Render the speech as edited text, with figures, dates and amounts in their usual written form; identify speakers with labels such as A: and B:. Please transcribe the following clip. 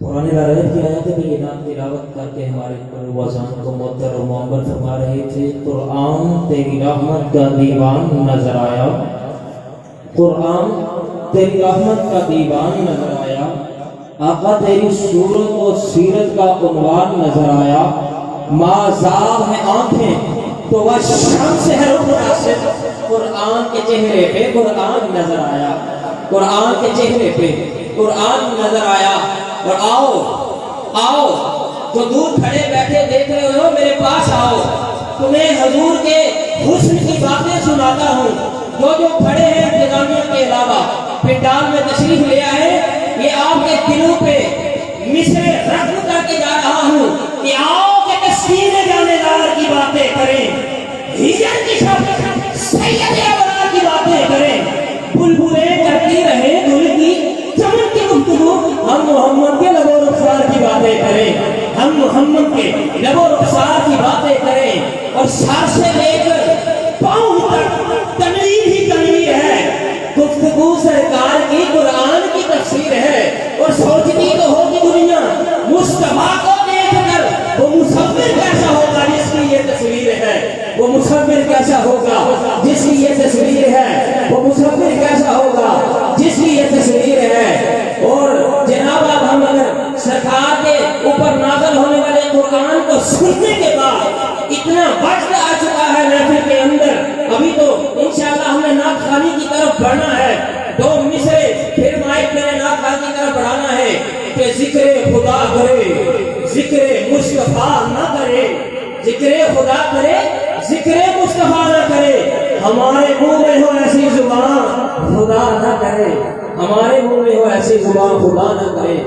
A: قرآن غیب کی آیات بینات تلاوت کر کے ہمارے پروازان کو معطر و معمر فرما رہے تھے۔ قرآن تیری رحمت کا دیوان نظر آیا، قرآن تیری رحمت کا دیوان نظر آیا، آقا تیری صورت و سیرت کا عنوان نظر آیا۔ مازاغ ہے آنکھیں تو وہ شمس ہے رخ ناصر، قرآن کے چہرے پہ قرآن نظر آیا، قرآن کے چہرے پہ قرآن نظر آیا۔ اور آؤ آؤ جو دور کھڑے بیٹھے دیکھ رہے ہو میرے پاس آؤ، تمہیں حضور کے حسن کی باتیں سناتا ہوں۔ جو کھڑے ہیں انتظامیہ کے علاوہ پنڈال میں تشریف لے آئے، یہ آپ کے دلوں پہ مصر رقم کر کے جا رہا ہوں کہ آؤ کہ تسکین جانے دار کی باتیں کریں، ہجر کی شب سید ابرار کی باتیں کریں، بلبلیں کرتی رہیں گل کی چمن کی گفتگو، ہم محمد کے لب و رخسار کی باتیں کریں، ہم محمد کے لب و رخسار کی باتیں کریں۔ اور سر سے لے کر پاؤں تک تنویر ہی تنویر ہے، گفتگو سرکار کی قرآن کی تفسیر ہے۔ اور سوچتی تو ہوگی دنیا مصطفیٰ کو دیکھ کر وہ مصور کیسا ہوگا جس کی یہ تصویر ہے، وہ مصور کیسا ہوگا جس کی یہ تصویر ہے، وہ مصور کیسا ہوگا جس کی یہ تصویر ہے۔ اور جناب اب ہم اگر سرکار کے اوپر نازل ہونے والے قرآن کو سننے کے بعد اتنا وقت آ چکا ہے محفل کے اندر، ابھی تو انشاءاللہ ہم نے نعت خوانی کی طرف بڑھنا ہے، 2 مصرے پھر مائک میں نعت خوانی کی طرف بڑھانا ہے کہ ذکر خدا کرے ذکر مصطفیٰ نہ کرے، ذکر خدا کرے ذکر مصطفیٰ نہ کرے، ہمارے منہ میں ہو ایسی زبان خدا نہ کرے، ہمارے منہ میں ہو ایسی زبان خدا نہ کرے۔